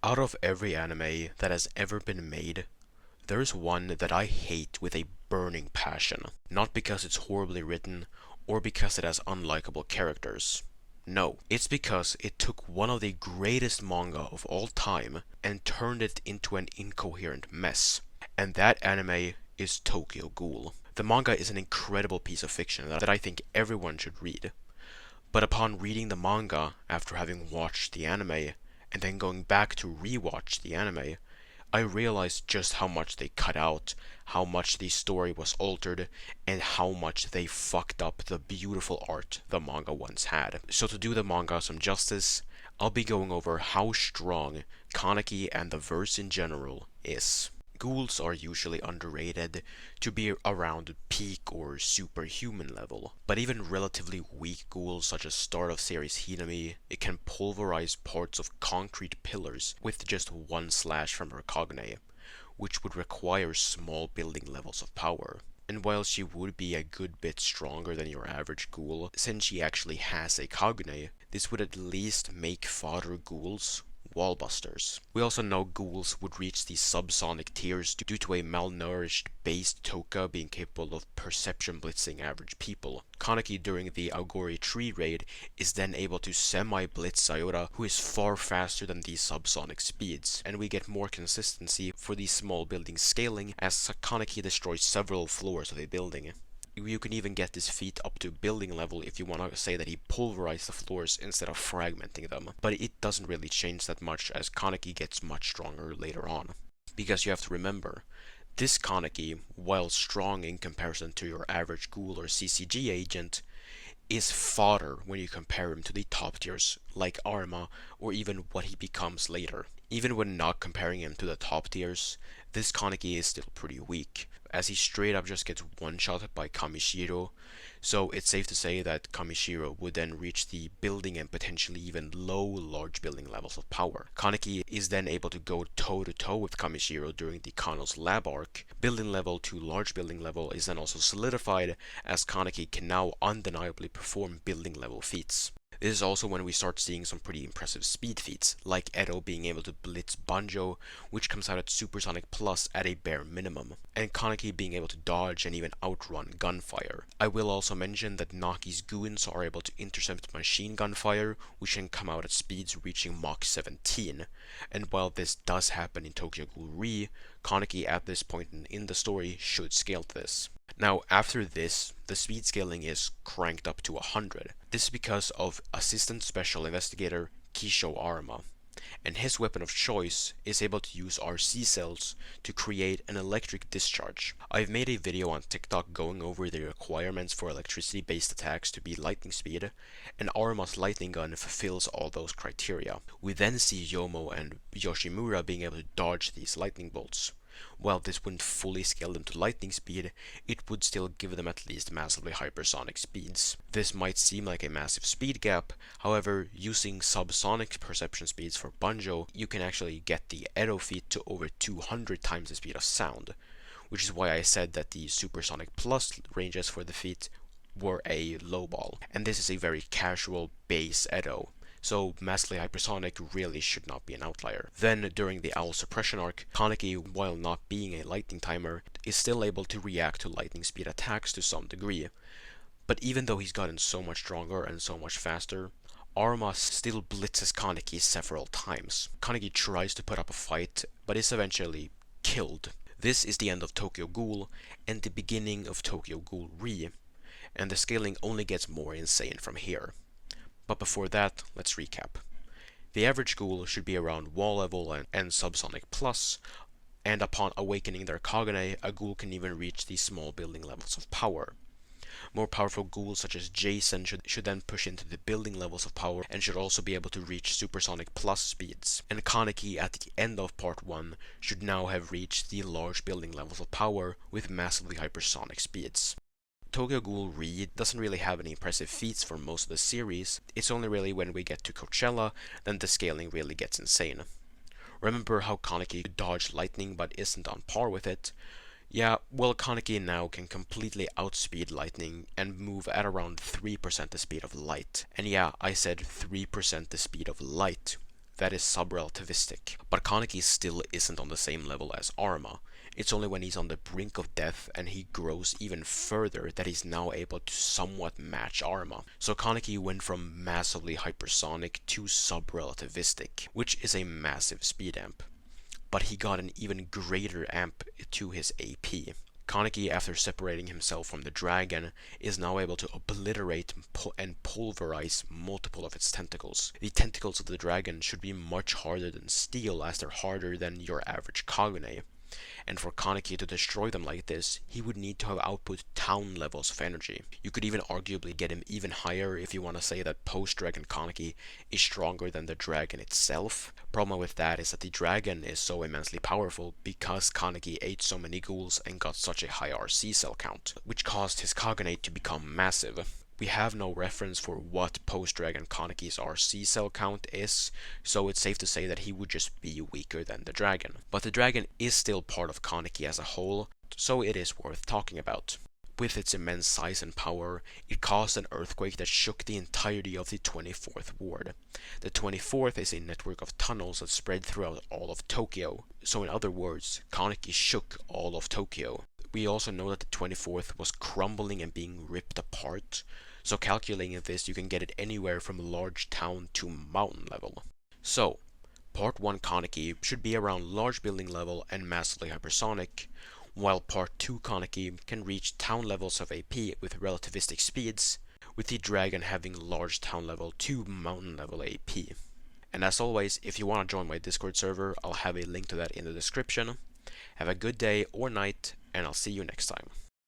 Out of every anime that has ever been made, there's one that I hate with a burning passion. Not because it's horribly written, or because it has unlikable characters. No, it's because it took one of the greatest manga of all time and turned it into an incoherent mess. And that anime is Tokyo Ghoul. The manga is an incredible piece of fiction that I think everyone should read. But upon reading the manga after having watched the anime, and then going back to rewatch the anime, I realized just how much they cut out, how much the story was altered, and how much they fucked up the beautiful art the manga once had. So to do the manga some justice, I'll be going over how strong Kaneki and the verse in general is. Ghouls are usually underrated to be around peak or superhuman level, but even relatively weak ghouls such as start of series Hinami, it can pulverize parts of concrete pillars with just one slash from her Cogne, which would require small building levels of power. And while she would be a good bit stronger than your average ghoul, since she actually has a Cogne, this would at least make fodder ghouls wallbusters. We also know ghouls would reach these subsonic tiers due to a malnourished based Toka being capable of perception blitzing average people. Kaneki during the Aogori tree raid is then able to semi-blitz Sayora, who is far faster than these subsonic speeds, and we get more consistency for these small buildings scaling as Kaneki destroys several floors of a building. You can even get this feat up to building level if you want to say that he pulverized the floors instead of fragmenting them, but it doesn't really change that much as Kaneki gets much stronger later on. Because you have to remember, this Kaneki, while strong in comparison to your average ghoul or CCG agent, is fodder when you compare him to the top tiers like Arma or even what he becomes later. Even when not comparing him to the top tiers, this Kaneki is still pretty weak, as he straight up just gets one-shot by Kamishiro, so it's safe to say that Kamishiro would then reach the building and potentially even low large building levels of power. Kaneki is then able to go toe-to-toe with Kamishiro during the Kano's lab arc. Building level to large building level is then also solidified, as Kaneki can now undeniably perform building level feats. This is also when we start seeing some pretty impressive speed feats, like Edo being able to blitz Banjo, which comes out at Supersonic Plus at a bare minimum, and Kaneki being able to dodge and even outrun gunfire. I will also mention that Naki's goons are able to intercept machine gun fire, which can come out at speeds reaching Mach 17, and while this does happen in Tokyo Ghoul Re, Kaneki at this point in the story should scale to this. Now, after this, the speed scaling is cranked up to 100. This is because of Assistant Special Investigator Kisho Arma, and his weapon of choice is able to use RC cells to create an electric discharge. I've made a video on TikTok going over the requirements for electricity-based attacks to beat lightning speed, and Arma's lightning gun fulfills all those criteria. We then see Yomo and Yoshimura being able to dodge these lightning bolts. While this wouldn't fully scale them to lightning speed, it would still give them at least massively hypersonic speeds. This might seem like a massive speed gap, however, using subsonic perception speeds for Banjo, you can actually get the Edo feat to over 200 times the speed of sound, which is why I said that the Supersonic Plus ranges for the feat were a lowball, and this is a very casual base Edo. So massively hypersonic really should not be an outlier. Then, during the Owl Suppression arc, Kaneki, while not being a lightning timer, is still able to react to lightning speed attacks to some degree. But even though he's gotten so much stronger and so much faster, Arma still blitzes Kaneki several times. Kaneki tries to put up a fight, but is eventually killed. This is the end of Tokyo Ghoul, and the beginning of Tokyo Ghoul Re, and the scaling only gets more insane from here. But before that, let's recap. The average ghoul should be around wall level and subsonic plus, and upon awakening their Cogne, a ghoul can even reach these small building levels of power. More powerful ghouls such as Jason should then push into the building levels of power and should also be able to reach supersonic plus speeds. And Kaneki at the end of part 1 should now have reached the large building levels of power with massively hypersonic speeds. Tokyo Ghoul Re doesn't really have any impressive feats for most of the series. It's only really when we get to Coachella then the scaling really gets insane. Remember how Kaneki dodged lightning but isn't on par with it? Yeah, well, Kaneki now can completely outspeed lightning and move at around 3% the speed of light. And yeah, I said 3% the speed of light. that is subrelativistic. But Kaneki still isn't on the same level as Arma. It's only when he's on the brink of death and he grows even further that he's now able to somewhat match Arma. So Kaneki went from massively hypersonic to subrelativistic, which is a massive speed amp. But he got an even greater amp to his AP. Kaneki, after separating himself from the dragon, is now able to obliterate and pulverize multiple of its tentacles. The tentacles of the dragon should be much harder than steel, as they're harder than your average Kagune. And for Kaneki to destroy them like this, he would need to have output town levels of energy. You could even arguably get him even higher if you want to say that post-dragon Kaneki is stronger than the dragon itself. Problem with that is that the dragon is so immensely powerful because Kaneki ate so many ghouls and got such a high RC cell count, which caused his Kagune to become massive. We have no reference for what post-dragon Kaneki's RC cell count is, so it's safe to say that he would just be weaker than the dragon. But the dragon is still part of Kaneki as a whole, so it is worth talking about. With its immense size and power, it caused an earthquake that shook the entirety of the 24th ward. The 24th is a network of tunnels that spread throughout all of Tokyo, so in other words, Kaneki shook all of Tokyo. We also know that the 24th was crumbling and being ripped apart, so calculating this, you can get it anywhere from large town to mountain level. So, Part 1 Kaneki should be around large building level and massively hypersonic, while Part 2 Kaneki can reach town levels of AP with relativistic speeds, with the dragon having large town level to mountain level AP. And as always, if you want to join my Discord server, I'll have a link to that in the description. Have a good day or night, and I'll see you next time.